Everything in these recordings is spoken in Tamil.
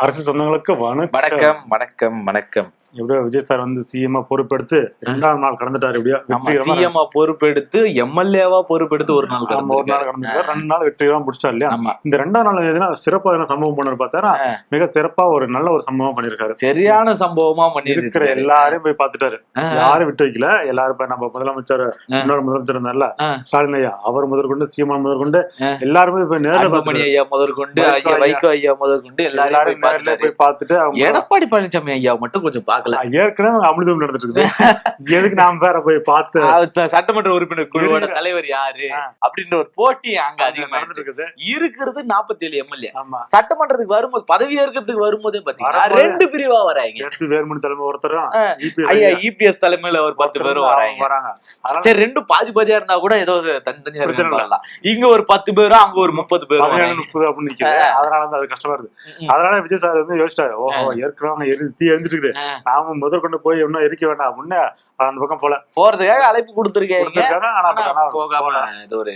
அரசியல் சொந்தங்களுக்கு வணக்கம். வணக்கம் வணக்கம் வணக்கம். எப்படியோ விஜய் சார் வந்து சிஎம் பொறுப்பெடுத்து 2ஆம் நாள் கடந்துட்டாரு. எப்படியோ சிஎம் பொறுப்பெடுத்து எம்எல்ஏவா பொறுப்பெடுத்து ஒரு நாள் கடந்துட்டாரு. 2 நாள் வெற்றிகரமா முடிச்சா இல்லையா? இந்த 2ஆம் நாள் எதுனா சிறப்பா எதனா சம்பவம் பண்ணு பார்த்தா மிக சிறப்பா ஒரு நல்ல ஒரு சம்பவம் பண்ணிருக்காரு. சரியான சம்பவமா பண்ணிருக்கிற எல்லாரையும் போய் பாத்துட்டாரு. யாரும் விட்டு வைக்கல. எல்லாரும் போய் நம்ம முதலமைச்சர் இன்னொரு முதலமைச்சர் இருந்தார்ல ஸ்டாலின் ஐயா, அவர் முதற்கொண்டு சிஎம் முதற்கொண்டு எல்லாருமே போய் நேரில் மணி ஐயா முதற்கொண்டு வைகோ ஐயா முதற்கொண்டு எல்லாரும் போய் பார்த்துட்டு எடப்பாடி பழனிசாமி ஐயா மட்டும் கொஞ்சம் பாக்கல. ஏற்கனவே அமிர்தம் நடந்துட்டு இருக்குது. எதுக்கு நாம வேற போய் பார்த்து சட்டமன்ற உறுப்பினர் குழுவோட தலைவர் யாரு அப்படின்ற ஒரு போட்டி அங்க அதிகமா இருக்கிறது. 47 எம்எல்ஏ சட்டமன்றத்துக்கு வரும்போது பதவி ஏற்கிறதுக்கு வரும்போதே பாத்தீங்கன்னா 2 பிரிவா வராங்க. வேலுமணி தலைமை ஒருத்தரும் ஐயா இபிஎஸ் தலைமையில ஒரு 10 பேரும் வராங்க. சரி, 2 பாதி பாதியா இருந்தா கூட ஏதோ தனித்தனியா இருக்கலாம். இங்க ஒரு 10 பேரும் அங்க ஒரு 30 பேரும் 30 அப்படின்னு நிக்குது. அதனால அது கஷ்டமா இருக்கு. அதனால விஜய் சார் வந்து யோசிச்சாரு, ஓஹோ ஏற்கனவே எரிஞ்சிட்டு இருக்குது, நாம முதற்கொண்டு போய் இன்னும் எரிக்க வேண்டாம் அப்படின்னு அந்த பக்கம் போறதுக்காக அழைப்பு கொடுத்திருக்காங்க. ஆனா போகாம இது ஒரு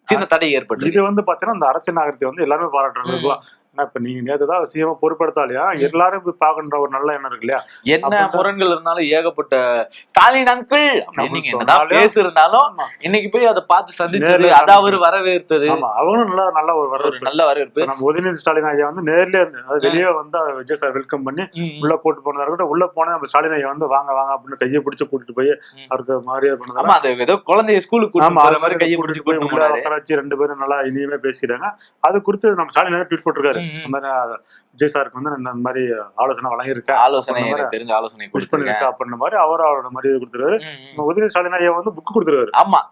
சின்ன தடை ஏற்பட்டு. இது வந்து பாத்தீங்கன்னா இந்த அரசியல் நாகரிகத்தை வந்து எல்லாருமே பாராட்டுறாங்க. இப்ப நீங்க நேற்றுதான் சிஎம் பொறுப்படுத்தாலையா எல்லாரும் போய் பாக்கன்ற ஒரு நல்ல எண்ணம் இருக்கு இல்லையா? என்ன முரண்கள் இருந்தாலும் ஏகப்பட்ட ஸ்டாலின் அங்கிள் நீங்க என்னதான் பேசு இருந்தாலும் இன்னைக்கு போய் அதை பார்த்து சந்திச்சது, அதை அவர் வரவேற்றது. அவங்களும் நல்ல ஒரு வரவேற்பு, நல்ல வரவேற்பு. நம்ம உதயநிதி ஸ்டாலின் ஐயா வந்து நேர்லயே இருந்து வெளியே வந்து விஜய் சார் வெல்கம் பண்ணி உள்ள போட்டு போனதா உள்ள போனா நம்ம ஸ்டாலின் ஐயா வந்து வாங்க வாங்க அப்படின்னு கையை பிடிச்சு கூட்டிட்டு போய் அவருக்கு மரியாதை பண்ணாங்க. அது ஏதோ குழந்தைய ஸ்கூலுக்கு மாதிரி கையை பிடிச்சு போய் உட்கார வச்சு 2 பேரும் நல்லா இனிமே பேசிட்டாங்க. அது குறித்து நம்ம ஸ்டாலின் ஐயா ட்வீட் போட்டிருக்காரு. விஜய் சாருக்கு வந்து இந்த மாதிரி ஆலோசனை வழங்கியிருக்கேன், ஆலோசனை தெரிஞ்ச ஆலோசனை புஷ் பண்ணிருக்கேன் அப்படின்ற மாதிரி அவரோட மரியாதை கொடுத்துருக்காரு. உதயநிதி ஸ்டாலின் ஐயா வந்து புக் கொடுத்துருக்காரு. ஆமா,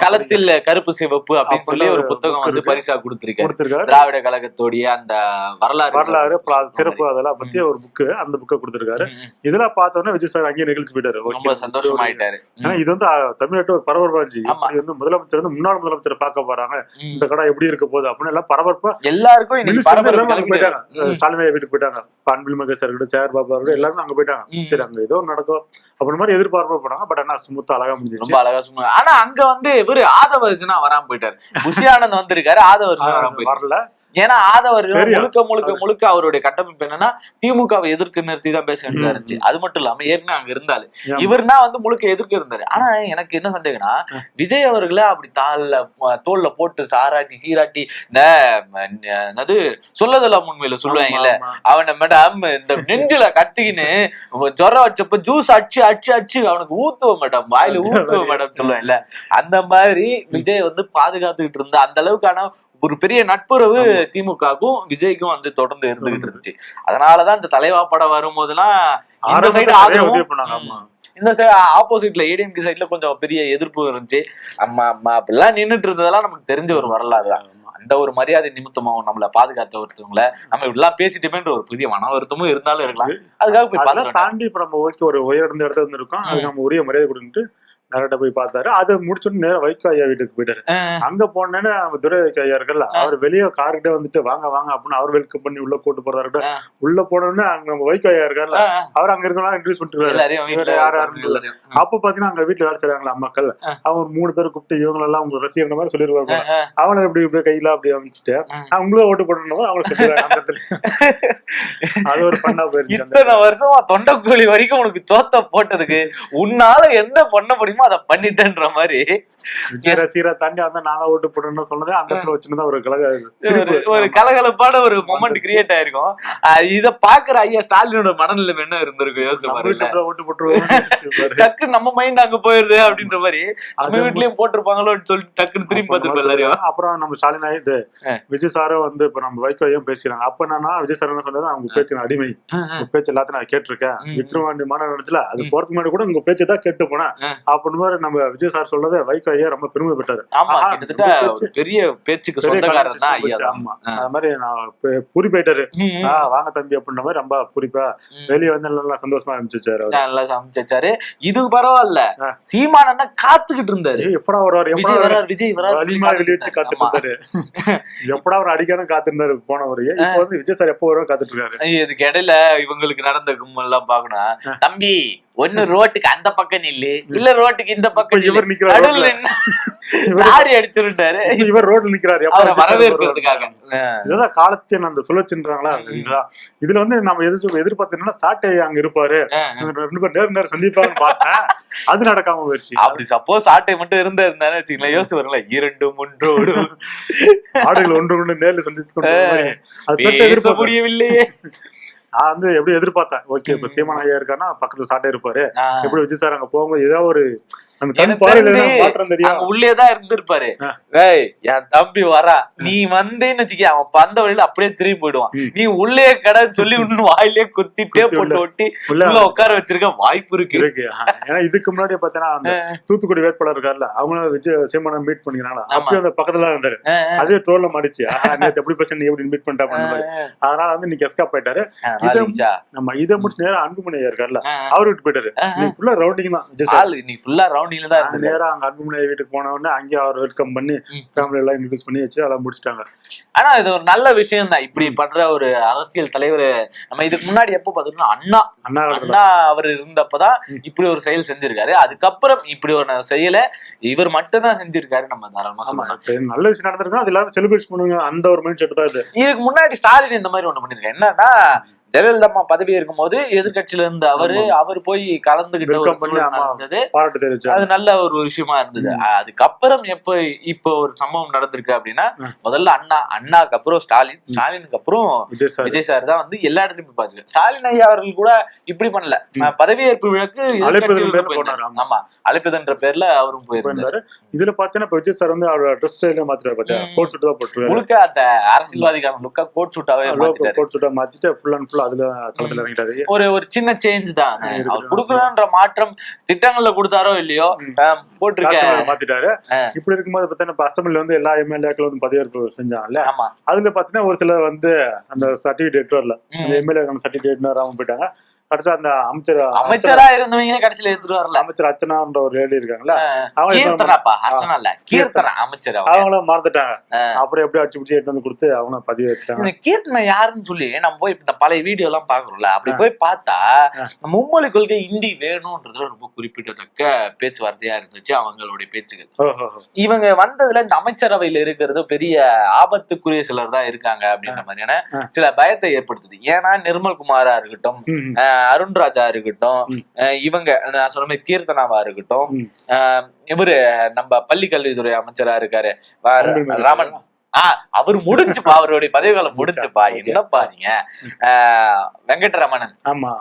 களத்தில் கருப்பு சிவப்பு அப்படின்னு சொல்லி ஒரு புத்தகம் வந்து பரிசா கொடுத்திருக்காரு. திராவிட கழகத்தோடைய அந்த வரலாறு சிறப்பு அதெல்லாம் பத்தி ஒரு புக்கு, அந்த புக்கை கொடுத்திருக்காரு. இதெல்லாம் பார்த்தோன்னே விஜய் சார் அங்கேயே நிகழ்ச்சி போயிட்டாரு. ரொம்ப சந்தோஷமாயிட்டாரு. ஏன்னா இது வந்து தமிழ்நாட்டு ஒரு பரபரப்பா இருந்துச்சு. வந்து முதலமைச்சர் வந்து முன்னாள் முதலமைச்சர் பார்க்க போறாங்க, இந்த கடை எப்படி இருக்க போகுது அப்படின்னு எல்லாம் பரபரப்பா எல்லாருக்கும் போயிட்டாங்க. ஸ்டாலின் வீட்டுக்கு போயிட்டாங்க. அன்பில் மகேஷ் சார் கிட்ட சேர் பாபா எல்லாருமே அங்க போயிட்டாங்க. சரி, அங்க ஏதோ நடக்கும் அப்படின்னு மாதிரி எதிர்பார்ப்பு போனாங்க. பட் ஆனா ஸ்மூத்தா அழகா முடிஞ்சு, ரொம்ப அழகா. ஆனா அங்க வந்து இவரு ஆதவர்ஜனா வராம போயிட்டாரு. புஷி ஆனந்த் வந்திருக்காரு, ஆதவர்ஜனா வரல. ஏன்னா ஆதவர்ஜன் முழுக்க அவருடைய கட்டமைப்பு என்னன்னா திமுகவை எதிர்க்க நிறுத்தி தான் பேச வேண்டியதா இருந்துச்சு. அது மட்டும் இல்லாம ஏற்கனவே அங்க இருந்தாரு, இவருனா வந்து முழுக்க எதிர்க்க இருந்தாரு. ஆனா எனக்கு என்ன சந்தேகம்னா, விஜய் அவர்களை அப்படி தோல்ல போட்டு சாராட்டி சீராட்டி இந்த சொல்லதெல்லாம் உண்மையில சொல்லுவாங்கல்ல, அவனை மேடம் இந்த நெஞ்சில கத்திக்கின்னு ஜொரம் வச்சப்ப ஜூஸ் அடிச்சு அடிச்சு அடிச்சு அவனுக்கு ஊத்துவ மேடம், வாயில ஊத்துவ மேடம் சொல்லுவாங்கல்ல, அந்த மாதிரி விஜய் வந்து பாதுகாத்துக்கிட்டு இருந்தா அந்த அளவுக்கான ஒரு பெரிய நட்புறவு திமுகவுக்கும் விஜய்க்கும் வந்து தொடர்ந்து இருந்துகிட்டு இருந்துச்சு. அதனாலதான் இந்த தலைவா படம் வரும்போதெல்லாம் இந்த சைடு ஆதரவும், இந்த ஆப்போசிட்ல ஏடிஎம்கே சைட்ல கொஞ்சம் பெரிய எதிர்ப்பு இருந்துச்சு. அம்மா அப்படிலாம் நின்றுட்டு இருந்ததெல்லாம் நமக்கு தெரிஞ்ச ஒரு வரலாறு தான். அந்த ஒரு மரியாதை நிமித்தமாவும் நம்மள பாதுகாத்த ஒருத்தவங்களை நம்ம இப்படிலாம் பேசிட்டோமேன்ற ஒரு பெரிய மன வருத்தமும் இருந்தாலும் இருக்கலாம். அதுக்காக போய் பார்த்து தாண்டி இப்ப நம்ம ஓகே ஒரு உயர்ந்த இடத்துல இருந்து இருக்கோம், அது நம்ம உரிய மரியாதை கொடுத்துட்டு நேரட்ட போய் பார்த்தாரு. அதை முடிச்சுட்டு நேரம் வைகோ ஐயா வீட்டுக்கு போயிட்டாரு. அங்க போனேன்னு நம்ம துரை ஐயா இருக்குல்ல, அவர் வெளியே கார்கிட்ட வந்துட்டு வாங்க வாங்க அப்படின்னு அவர் வெல்கம் பண்ணி உள்ள கூட்டு போறதா. உள்ள போனோன்னு அங்க நம்ம வைகோ ஐயா இருக்காருல்ல, அவர் அங்க இருக்கலாம் இன்ட்ரடியூஸ் பண்ணிட்டு யாரும். அப்ப பாத்தீங்கன்னா அங்க வீட்டுல வேலை செய்றாங்களா அம்மாக்கள், அவங்க 3 பேர் கூப்பிட்டு இவங்க எல்லாம் உங்க ரசிகர் மாதிரி சொல்லிருவாங்க. அவனை எப்படி இப்படி கையில அப்படி அமைச்சிட்டு அவங்களும் ஓட்டு போடணும் அவங்க சொல்லிடுறாங்க. அது ஒரு பண்ணா போயிருக்கு. இத்தனை வருஷமா தொண்டக்கூலி வரைக்கும் உனக்கு தோத்த போட்டதுக்கு உன்னால என்ன பண்ண முடியுமோ அதை பண்ணிட்டேன்ற மாதிரி ரசிகரை தாண்டி வந்து நாங்க ஓட்டு போடணும்னு சொன்னதே அந்த இடத்துல வச்சுதான் ஒரு கலகலப்பான ஒரு மொமெண்ட் கிரியேட் ஆயிருக்கும். இத பாக்குற ஐயா ஸ்டாலினோட மனநிலை என்ன இருந்திருக்கும் யோசிச்சு பாருங்க. ஓட்டு போட்டுருவோம் டக்கு நம்ம மைண்ட் அங்க போயிருது அப்படின்ற மாதிரி நம்ம வீட்லயும் போட்டிருப்பாங்களோன்னு சொல்லிட்டு டக்குன்னு திரும்பி பார்த்துருப்போம் எல்லாரையும். அப்புறம் நம்ம ஸ்டாலின் இது விஜய் சாரும் வந்து இப்ப நம்ம வைகோயும் பேசுறாங்க. அப்ப என்னன்னா விஜய் சார் என்ன சொன்னது, அவங்க பேச்சு அடிமை, உங்க பேச்சு எல்லாத்தையும் நான் கேட்டிருக்கேன், விக்ரவாண்டி மாநாடு நடந்துல அது போறதுக்கு முன்னாடி கூட உங்க பேச்சு தான் கேட்டு போனேன் அப்படின்னு நம்ம விஜய் சார் சொல்றது வைகோ ஐயா ரொம்ப பெருமை பெற்றாரு. பெரிய பேச்சுக்கு சொந்தக்காரர் தான் ஐயா. அது மாதிரி நான் பூரி போயிட்டாரு, வாங்க தம்பி அப்படின்ற மாதிரி ரொம்ப பூரிப்பா வெளியே வந்து நல்லா சந்தோஷமா அமைச்சாரு, நல்லா சமைச்சாரு. இது பரவாயில்ல, சீமானன்னா காத்துக்கிட்டு இருந்தாரு, எப்படா வருவாரு விஜய் வெளியே வச்சு காத்துட்டு இருந்தாரு, எப்படா அவர் அடிக்கான காத்திருந்தாரு போனவரு. இப்ப வந்து விஜய் சார் எப்போ வருவா காத்துட்டு இருக்காரு. இதுக்கு இடையில இவங்களுக்கு நடந்த கும்பல் எல்லாம் பாக்கணும். தம்பி ஒன்னு ரோட்டுக்கு அந்த பக்கம் நில்லு, இல்ல ரோட்டுக்கு இந்த பக்கம் இவர் நிக்கிறாரு. லாரி அடிச்சுட்டாரு, இவர் ரோட்ல நிக்கிறாரு அவரை வரவேற்கிறதுக்காக. இதுதான் காலத்தின் அந்த சுழற்சின்றாங்களா. இதுதான் இதுல வந்து நம்ம எதிர்பார்த்தோம்னா சாட்டை அங்க இருப்பாரு, 2 பேர் நேர் சந்திப்பாங்க பார்த்தேன், அது நடக்காம போயிடுச்சு. அப்படி சப்போஸ் சாட்டை மட்டும் இருந்தாரு வச்சுக்கலாம், யோசிச்சு வரல, 2 ஒன்றோடு ஆடுகள் ஒன்று நேர்ல சந்தித்து பேச முடியவில்லையே. நான் வந்து எப்படி எதிர்பார்த்தேன், ஓகே இப்ப சீமான் ஐயா இருக்காருன்னா பக்கத்துல சாட்டை இருப்பாரு, எப்படி விஜய் சார் அங்க போகும்போது ஏதாவது ஒரு உள்ளேதான் இருந்திருப்பாரு. என் தம்பி வரா, நீ வந்தேன்னு வச்சுக்க, அவன் பந்த வழியில அப்படியே திரும்பி போயிடுவான், நீ உள்ளே கடை சொல்லி இன்னும் வாயிலே குத்திட்டே போட்டு ஒட்டி உள்ள உட்கார வச்சிருக்க வாய்ப்பு இருக்கு. ஏன்னா இதுக்கு முன்னாடி பாத்தீங்கன்னா அந்த தூத்துக்குடி வேட்பாளர் இருக்காருல்ல, அவங்க விஜய் சீமானை மீட் பண்ணிக்கிறாங்களா, அப்பயும் அந்த பக்கத்துல இருந்தாரு, அதே ட்ரோல்ல மாடிச்சு, நேற்று எப்படி பேச நீ எப்படி மீட் பண்ணிட்டா பண்ண மாதிரி. அதனால வந்து நீ எஸ்கேப் ஆயிட்டாரு. நம்ம இதை முடிச்சு நேரம் அன்புமணி ஐயா இருக்காருல்ல, அவரு விட்டு போயிட்டாரு. நீ ஃபுல்லா ரவுண்டிங் தான் விஜய் சார், நீ ஃபுல்லா ரவுண்டிங்ல தான் நேரா அங்க அன்புமணி வீட்டுக்கு போன உடனே அங்கே அவர் வெல்கம் பண்ணி ஃபேமிலி எல்லாம் இன்ட்ரோடியூஸ் பண்ணி வச்சு அதெல்லாம் முடிச்சிட்டாங்க. ஆனா இது ஒரு நல்ல விஷயம் தான், இப்படி பண்ற ஒரு அரசியல் தலைவர். நம்ம இதுக்கு முன்னாடி எப்போ பார்த்தோம்னா அண்ணா அவர் இருந்தப்பதான் இப்படி ஒரு செயல் செஞ்சிருக்காரு. அதுக்கப்புறம் இப்படி ஒரு செயலை இவர் மட்டும் தான் செஞ்சிருக்காரு. நம்ம தாராளமா சொல்லலாம், நல்ல விஷயம் நடந்திருக்கு, அது எல்லாரும் செலிப்ரேட் பண்ணுங்க, அந்த ஒரு மைண்ட் செட் தான் இது. இதுக்கு முன்னாடி ஸ்டாலின் இந்த மாதிரி ஒண்ணு பண்ணிருக்காரு. என்னன்னா ஜெயலலிதா அம்மா பதவி இருக்கும் போது எதிர்கட்சியில இருந்து அவர் போய் கலந்துகிட்டு, அது நல்ல ஒரு விஷயமா இருந்தது. அதுக்கப்புறம் இப்ப ஒரு சம்பவம் நடந்திருக்கு அப்படின்னா, முதல்ல அண்ணாக்கு அப்புறம் ஸ்டாலினுக்கு அப்புறம் விஜய் சார் தான் வந்து எல்லா இடத்துலயும் போய் பாத்துருக்கு. ஸ்டாலின் ஐயா அவர்கள் கூட இப்படி பண்ணல, பதவியேற்பு விழாக்கு ஆமா அழைப்பதுன்ற பேர்ல அவரும் போயிருந்தாரு. இதுல பாத்தீங்கன்னா விஜய் சார் வந்து அவரோட ட்ரெஸ் ஸ்டைல மாத்திட்டாரு, கோட் சூட் தான் போட்டுருக்காரு, முழுக்க அந்த அரசியல்வாதிக்கான லுக்கா கோட் சூட்டாவே மாத்திட்டு ஃபுல் அண்ட் ஃபுல் அதுல களத்துல இறங்கிட்டாரு. ஒரு சின்ன சேஞ்ச் தான் அவர் கொடுக்கணும்ன்ற மாற்றம். திட்டங்கள்ல கொடுத்தாரோ இல்லையோ போட்டிருக்க மாத்திட்டாரு. இப்படி இருக்கும்போது பாத்தீங்கன்னா அசம்பிளில வந்து எல்லா எம்எல்ஏக்களும் வந்து பதவியேற்பு செஞ்சாங்கல்ல, அதுல பாத்தீங்கன்னா ஒரு சிலர் வந்து அந்த சர்டிபிகேட் வரல, அந்த எம்எல்ஏ சர்டிபிகேட் வராம போயிட்டாங்க. அடுத்து அந்த அமைச்சரா இருந்தவங்க கடைசியில எடுத்துட்டு வரல. அமைச்சர் அர்ச்சனான்ற ஒரு லேடி இருக்காங்களா, அவங்களும் மறந்துட்டாங்க. அப்புறம் எப்படி அடிச்சு பிடிச்சி எடுத்து வந்து கொடுத்து அவங்க பதிவு வச்சுட்டாங்க. கீர்த்தனா யாருன்னு சொல்லி நம்ம போய் இந்த பழைய வீடியோ எல்லாம் பாக்குறோம்ல, அப்படி போய் பார்த்தா மும்மொழி கொள்கை இந்தி வேணும்ன்றதுல ரொம்ப குறிப்பிடத்தக்க பேச்சுவார்த்தையா இருந்துச்சு அவங்களுடைய பேச்சுகள். இவங்க வந்ததுல இந்த அமைச்சரவையில இருக்கிறது பெரிய ஆபத்துக்குரிய சிலர் தான் இருக்காங்க அப்படின்ற மாதிரியான சில பயத்தை ஏற்படுத்துது. ஏன்னா நிர்மல்குமாரா இருக்கட்டும், அருண்ராஜா இருக்கட்டும், இவங்க நான் சொன்ன மாதிரி கீர்த்தனாவா இருக்கட்டும், இவரு நம்ம பள்ளி கல்வித்துறை அமைச்சரா இருக்காரு ராமன், அவர் முடிஞ்சுப்பா, அவருடைய பதவி காலம் முடிஞ்சுப்பா. என்னப்பா நீங்க வெங்கட்ரமணன்,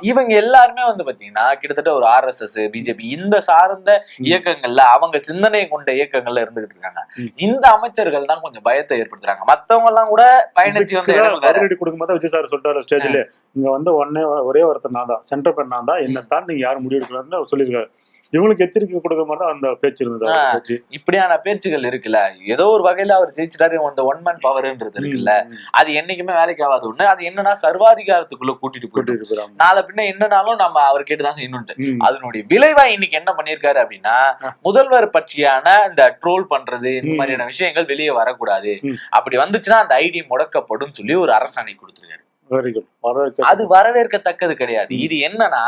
இவங்க எல்லாருமே வந்து பாத்தீங்கன்னா கிட்டத்தட்ட ஒரு RSS பிஜேபி இந்த சார்ந்த இயக்கங்கள்ல அவங்க சிந்தனை கொண்ட இயக்கங்கள்ல இருந்துகிட்டு இருக்காங்க. இந்த அமைச்சர்கள் தான் கொஞ்சம் பயத்தை ஏற்படுத்துறாங்க. மத்தவங்க எல்லாம் கூட பயணிச்சு வந்து கொடுக்கும்போது விஜய் சார் சொல்றாரு ஸ்டேஜ்ல, இங்க வந்து ஒரே ஒருத்தர் நான் தான், சென்டர் பெண் நான் தான், என்ன தான் நீங்க யாரும் முடிவெடுக்கலாம்னு சொல்லியிருக்காரு. இவங்களுக்கு எச்சரிக்கை கொடுக்க மாதிரி அந்த பேச்சு இருந்தது. இப்படியான பேச்சுகள் இருக்குல்ல, ஏதோ ஒரு வகையில அவர் ஜெயிச்சுட்டாரு, அந்த ஒன் மேன் பவர்ன்றது இருக்குல்ல, அது என்னைக்குமே வேலைக்கு ஆகாது. ஒண்ணு அது என்னன்னா சர்வாதிகாரத்துக்குள்ள கூட்டிட்டு போயிட்டு நாளை பின்ன என்னன்னாலும் நம்ம அவர் கேட்டுதான் செய்யணும். அதனுடைய விளைவா இன்னைக்கு என்ன பண்ணிருக்காரு அப்படின்னா, முதல்வர் பற்றியான இந்த ட்ரோல் பண்றது இந்த மாதிரியான விஷயங்கள் வெளியே வரக்கூடாது, அப்படி வந்துச்சுன்னா அந்த ஐடி முடக்கப்படும் சொல்லி ஒரு அரசாணை கொடுத்திருக்காரு. அது வரவேற்கத்தக்கது கிடையாது. இது என்னன்னா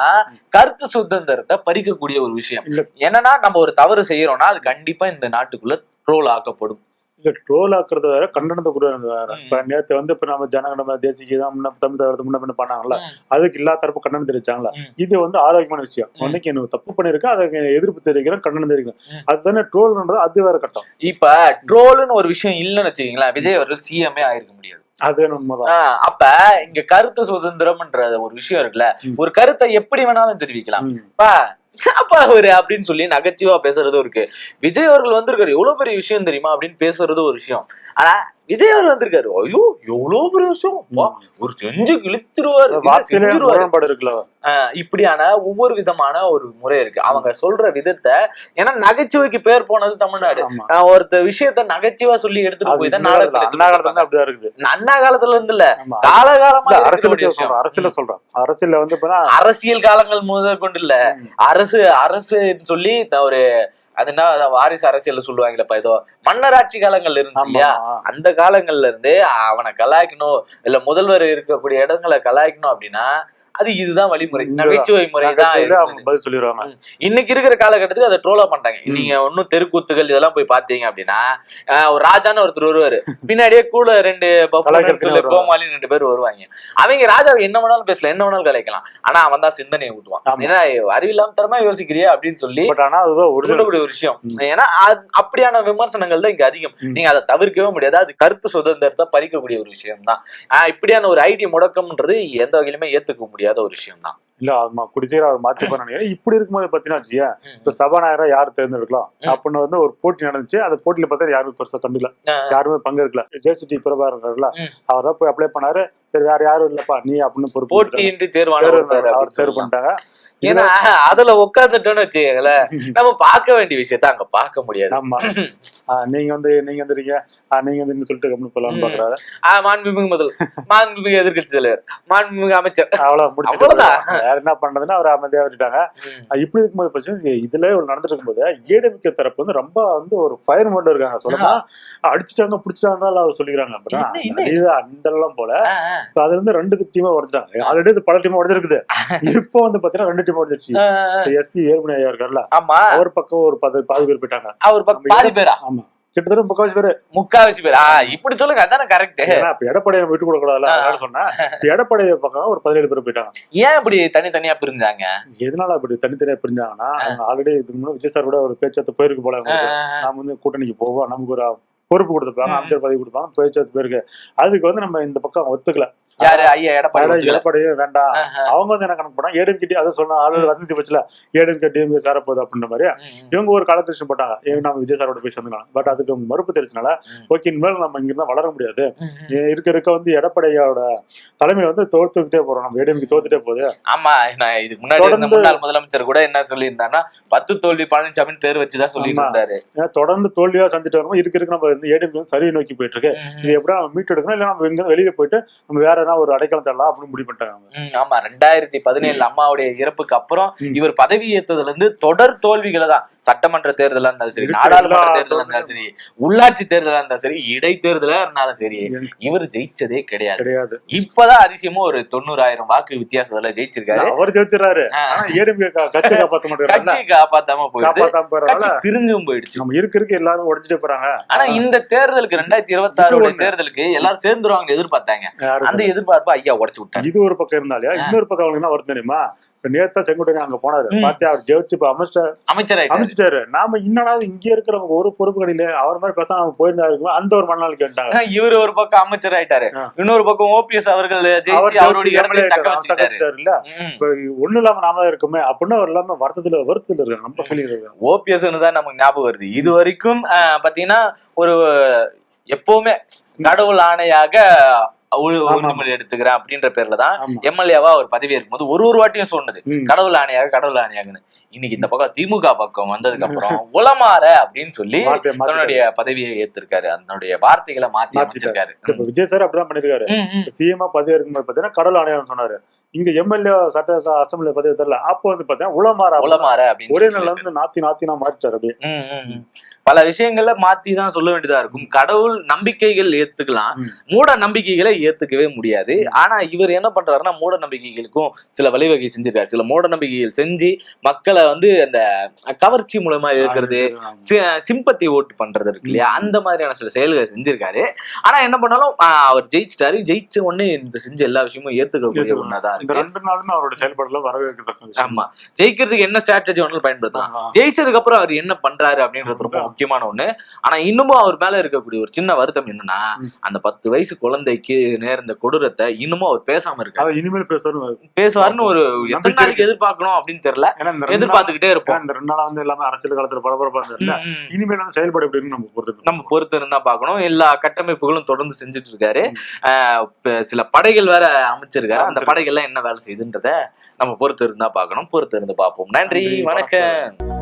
கருத்து சுதந்திரத்தை பறிக்கக்கூடிய ஒரு விஷயம். என்னன்னா நம்ம ஒரு தவறு செய்யறோம்னா அது கண்டிப்பா இந்த நாட்டுக்குள்ள ட்ரோல் ஆக்கப்படும். இல்ல ட்ரோல் ஆக்குறது வேற, கண்டனத்தை கூடாது வேற. இப்ப நேற்று வந்து இப்ப நம்ம ஜனகணமன தேசிய தமிழ் தவிர்த்து முன்ன பின்ன பண்ணாங்கல்ல, அதுக்கு எல்லா தரப்பு கண்டனம் தெரிவிச்சாங்களா. இது வந்து ஆரோக்கியமான விஷயம். அன்னைக்கு எனக்கு தப்பு பண்ணிருக்கேன், அதுக்கு எதிர்ப்பு தெரிவிக்கிறேன், கண்டனம் தெரிவிக்கிறேன். அதுதானே ட்ரோல்ன்றது, அது வேற கட்டம். இப்ப ட்ரோல்னு ஒரு விஷயம் இல்லைன்னு வச்சுக்கீங்களா, விஜய் அவர்கள் சிஎம்ஏ ஆயிருக்க முடியாது. அது உண்மைதான். அப்ப இங்க கருத்து சுதந்திரம்ன்ற ஒரு விஷயம் இருக்குல்ல, ஒரு கருத்தை எப்படி வேணாலும் தெரிவிக்கலாம். அவரு அப்படின்னு சொல்லி நகைச்சுவா பேசுறதும் இருக்கு. விஜய் அவர்கள் வந்திருக்காரு, எவ்வளவு பெரிய விஷயம் தெரியுமா அப்படின்னு பேசுறது ஒரு விஷயம். ஆனா விஜய் அவர் வந்திருக்காரு, ஐயோ எவ்வளவு பெரிய விஷயம், ஒரு செஞ்சு இழுத்துருவாரு. இப்படியான ஒவ்வொரு விதமான ஒரு முறை இருக்கு அவங்க சொல்ற விதத்தை. ஏன்னா நகைச்சுவைக்கு பேர் போனது தமிழ்நாடு. ஒருத்த விஷயத்த நகைச்சுவா சொல்லி எடுத்துட்டு போய் தான் அண்ணா காலத்துல இருந்து இல்ல, காலகாலமா அரசியல சொல்றோம். அரசியல வந்து அரசியல் காலங்கள் முதல் கொண்டு இல்ல, அரசுன்னு சொல்லி ஒரு அது என்ன வாரிசு அரசியல் சொல்லுவாங்களப்பா, ஏதோ மன்னராட்சி காலங்கள் இருந்துச்சு இல்லையா, அந்த காலங்கள்ல இருந்து அவனை கலாய்க்கணும் இல்ல முதல்வர் இருக்கக்கூடிய இடங்களை கலாய்க்கணும் அப்படின்னா அது இதுதான் வழிமுறை, நகைச்சுவை முறை தான் பதில் சொல்லிடுவாங்க. இன்னைக்கு இருக்கிற காலகட்டத்துக்கு அதை ட்ரோலா பண்றாங்க. நீங்க ஒன்னும் தெருக்கூத்துகள் இதெல்லாம் போய் பாத்தீங்க அப்படின்னா ஒரு ராஜான்னு ஒருத்தர் வருவாரு, பின்னாடியே கூட 2 கோமாளி 2 பேர் வருவாங்க. அவங்க ராஜாவை என்ன வேணாலும் பேசலாம், என்ன வேணாலும் கலைக்கலாம், ஆனா அவன் தான் சிந்தனையை ஊட்டுவான். ஏன்னா அறிவில்லாம தரமா யோசிக்கிறியா அப்படின்னு சொல்லி ஒரு விஷயம். ஏன்னா அப்படியான விமர்சனங்கள் தான் இங்க அதிகம். நீங்க அதை தவிர்க்கவே முடியாது. அது கருத்து சுதந்திரத்தை பறிக்கக்கூடிய ஒரு விஷயம் தான். இப்படியான ஒரு ஐடி முடக்கம்ன்றது எந்த வகையிலுமே ஏத்துக்க முடியாத ஒரு விஷயம் தான். இல்ல ஆமா குடிச்சேர அவர் மாத்தி பண்ண. இப்படி இருக்கும்போது பாத்தீங்கன்னா இப்ப சபாநாயகரா யாரு தேர்ந்தெடுக்கலாம் அப்படின்னு வந்து ஒரு போட்டி நடந்துச்சு. அந்த போட்டியில பார்த்தா யாருமே பெருசா கண்டுக்கல, யாருமே பங்கேற்கல. ஜேசிடி பிரபாகர்ல அவர் தான் போய் அப்ளை பண்ணாரு. சரி வேற யாரும் இல்லப்பா நீ அப்படின்னு போட்டியின்றி அவர் தேர்வு பண்ணிட்டாங்க. ஏன்னா அதுல உட்கார்ந்துட்டோன்னு வச்சுக்கங்களேன், நம்ம பார்க்க வேண்டிய விஷயத்த அங்க பார்க்க முடியாது. ஆமா நீங்க வந்துறீங்க நீங்க வந்து சொல்லிட்டு கம்மி போலாம் பாக்குறாரு. மாண்புமிகு எதிர்கட்சி தலைவர், மாண்புமிகு அமைச்சர், அவ்வளவு முடிச்சுதான் வேற என்ன பண்றதுன்னா அவர் அமைதியா விட்டுட்டாங்க. இப்படி இருக்கும்போது பிரச்சனை இதுல நடந்துட்டு இருக்கும்போது ஏடிஎம்கே தரப்பு வந்து ரொம்ப வந்து ஒரு ஃபயர் மோட்ல இருக்காங்க. சொல்லமா அடிச்சுட்டாங்க பிடிச்சிட்டாங்க அவர் சொல்லிக்கிறாங்க. அந்த எல்லாம் போல அதுல இருந்து 2 டீமா உடஞ்சாங்க. ஆல்ரெடி பல டீமா உடஞ்சிருக்குது. இப்போ வந்து பாத்தீங்கன்னா 2 டீமா உடஞ்சிருச்சு. எஸ்பி வேலுமணி ஐயா இருக்காருல்ல, அவர் பக்கம் ஒரு 10 பேர் போயிட்டாங்க. அவர் பக்கம் 10 பேரா? ஆமா கிட்டத்தட்ட 3/4 பேர். இப்படி சொல்லுங்க, அதானே கரெக்ட். எடப்பாடியை விட்டு கொடுக்க கூடாது சொன்னா எடப்பாடிய பக்கம் ஒரு 17 பேர் போயிட்டாங்க. ஏன் இப்படி தனித்தனியா பிரிஞ்சாங்க? எதனால அப்படி தனித்தனியா பிரிஞ்சாங்கன்னா ஆல்ரெடி இதுக்கு முன்னாடி விஜய் சார் கூட ஒரு பேச்சுவார்த்தை போயிருக்கு போல. நாம வந்து கூட்டணிக்கு போவோம், நமக்கு ஒரு பொறுப்பு கொடுத்துருப்பாங்க, அமைச்சர் பதவி கொடுப்பாங்க, பேச்சுவார்த்தை போயிருக்கு. அதுக்கு வந்து நம்ம இந்த பக்கம் ஒத்துக்கல. எடப்பாடியே வேண்டாம். அவங்க வந்து என்ன கணக்கு பண்ணாங்க, ஏடிஎம் கிட்டி அதை சொன்ன ஆளு வந்து வச்சுல ஏடிஎம் கட்டி சேரப்போகுது அப்படின்ற மாதிரி இவங்க ஒரு காலகிருஷ்ணன் போட்டாங்க. நம்ம விஜய் சாரோட போய் சேர்ந்துக்கலாம். பட் அதுக்கு மறுப்பு தெரிஞ்சனால ஓகே இனிமேல் நம்ம இங்கிருந்தா வளர முடியாது, இருக்க வந்து எடப்பாடியோட தலைமை வந்து தோத்துக்கிட்டே போறோம், நம்ம ஏடிஎம்க்கு தோத்துட்டே போகுது. ஆமா நான் இதுக்கு முன்னாடி முன்னாள் முதலமைச்சர் கூட என்ன சொல்லியிருந்தாங்கன்னா 10 தோல்வி பழனிசாமி பேர் வச்சுதான் சொல்லிட்டு இருந்தாரு. தொடர்ந்து தோல்வியா சந்திட்டு வரணும். இருக்க நம்ம ஏடிஎம் வந்து சரியை நோக்கி போயிட்டு இருக்கு. இது எப்படி நம்ம மீட்டு எடுக்கணும், இல்ல நம்ம இங்க வெளியே போயிட்டு நம்ம வேற ஒரு அடைக்கலம் தரலாம் அப்படின்னு முடிவு பண்ணிட்டாங்க. ஆமா 2017 அம்மாவுடைய இறப்புக்கு அப்புறம் இவர் பதவி ஏற்றதுல இருந்து தொடர் தோல்விகளை தான். சட்டமன்ற தேர்தலா இருந்தாலும் சரி, நாடாளுமன்ற தேர்தலா இருந்தாலும் சரி, உள்ளாட்சி தேர்தலா இருந்தாலும் சரி, இடைத்தேர்தலா இருந்தாலும் சரி, இவர் ஜெயிச்சதே கிடையாது. இப்பதான் அதிசயமா ஒரு 90,000 வாக்கு வித்தியாசத்துல ஜெயிச்சிருக்காரு. அவர் ஜெயிச்சிருக்காரு, கட்சி காப்பாத்தாம போயிடுச்சு, பிரிஞ்சும் போயிடுச்சு. நம்ம இருக்க எல்லாரும் உடைச்சிட்டு போறாங்க. ஆனா இந்த தேர்தலுக்கு 2026 தேர்தலுக்கு எல்லாரும் சேர்ந்துருவாங்க எதிர்பார்த்தாங்க. அந்த எதிர்பார்ப்பு ஐயா உடைச்சு விட்டாரு. இது ஒரு பக்கம் இருந்தாலே இன்னொரு பக்கம் அவங்களுக்கு என்ன வருது தெரியுமா? நேத்தா செங்கோட்டையன் அங்க போனாரு, பாத்தியா அவர் ஜெயிச்சு அமைச்சிட்டாரு. நாம இன்னொரு இங்க இருக்கிறவங்க ஒரு பொறுப்பு கிடையில அவர் மாதிரி பேச அவங்க போயிருந்தாரு. அந்த ஒரு மனநாள் கேட்டாங்க. இவரு ஒரு பக்கம் அமைச்சர் ஆயிட்டாரு, இன்னொரு பக்கம் ஓபிஎஸ் அவர்கள் ஜெயிச்சு அவருடைய இடத்தை தக்க வச்சுட்டாரு. இல்ல ஒண்ணு இல்லாம நாம இருக்குமே அப்படின்னு அவர் இல்லாம வருத்தத்துல இருக்காங்க. நம்ம சொல்லிடுறாங்க ஓபிஎஸ் தான் நமக்கு ஞாபகம் வருது. இது வரைக்கும் பாத்தீங்கன்னா ஒரு எப்பவுமே கடவுள் ஆணையாக உறுதிமொழி எடுத்துக்கிறேன் அப்படின்ற பேர்ல தான் எம்எல்ஏவா அவர் பதவி இருக்கும்போது ஒரு வாட்டியும் சொன்னது கடவுள் ஆணையாகன்னு. இன்னைக்கு இந்த பக்கம் திமுக பக்கம் வந்ததுக்கு அப்புறம் உளமாற அப்படின்னு சொல்லி தன்னுடைய பதவியை ஏத்திருக்காரு. அதனுடைய வார்த்தைகளை மாத்தி அமைச்சிருக்காரு. விஜய் சார் அப்படிதான் பண்ணிருக்காரு. சிஎம்ஆ பதவி இருக்கும்போது பாத்தீங்கன்னா கடவுள் ஆணையம் சொன்னாரு. இங்க எம்எல்ஏ சட்ட அசம்பிளி பதவி தெரியல. அப்போ வந்து பாத்தீங்கன்னா உளமாற அப்படின்னு ஒரே நாள்ல இருந்து நாத்தினா மாற்றிட்டாரு. அப்படியே பல விஷயங்கள்ல மாத்தி தான் சொல்ல வேண்டியதா இருக்கும். கடவுள் நம்பிக்கைகள் ஏத்துக்கலாம், மூட நம்பிக்கைகளை ஏத்துக்கவே முடியாது. ஆனா இவர் என்ன பண்றாருன்னா மூட நம்பிக்கைகளுக்கும் சில வழிவகை செஞ்சிருக்காரு. சில மூட நம்பிக்கைகள் செஞ்சு மக்களை வந்து அந்த கவர்ச்சி மூலமா இருக்கிறது, சிம்பத்தி ஓட்டு பண்றது இருக்கு இல்லையா, அந்த மாதிரியான சில செயல்களை செஞ்சிருக்காரு. ஆனா என்ன பண்ணாலும் அவர் ஜெயிச்சிட்டாரு. ஜெயிச்ச உடனே இந்த செஞ்ச எல்லா விஷயமும் ஏத்துக்கக்கூடிய ஒண்ணாதான் இருக்கு. 2 நாளுமே அவரோட செயல்பாடுல வரவேற்கிறது. ஆமா ஜெயிக்கிறதுக்கு என்ன ஸ்ட்ராட்டஜி ஒன்று பயன்படுத்தலாம், ஜெயிச்சதுக்கு அப்புறம் அவர் என்ன பண்றாரு அப்படின்றது ரொம்ப முக்கியமான ஒண்ணு. ஆனா இன்னமும் அவர் மேல இருக்கக்கூடிய ஒரு சின்ன வருத்தம் என்னன்னா அந்த 10 வயசு குழந்தைக்கு நேர்ந்த கொடூரத்தை இன்னமும் அவர் பேசாம இருக்காரு. இனிமேல் பேசுவாருன்னு ஒரு எத்தனை நாளைக்கு எதிர்பார்க்கணும் அப்படின்னு தெரியல, எதிர்பார்த்துக்கிட்டே இருப்போம். இந்த 2 நாளா வந்து எல்லாமே அரசியல் காலத்துல பரபரப்பா இருந்தது. இனிமேல் செயல்பாடு எப்படி நம்ம பொறுத்து இருந்தா பாக்கணும். எல்லா கட்டமைப்புகளும் தொடர்ந்து செஞ்சுட்டு இருக்காரு. சில படைகள் வேற அமைச்சிருக்காரு. அந்த படைகள்லாம் என்ன வேலை செய்யுதுன்றத நம்ம பொறுத்து இருந்தா பாக்கணும். பொறுத்து இருந்து பார்ப்போம். நன்றி, வணக்கம்.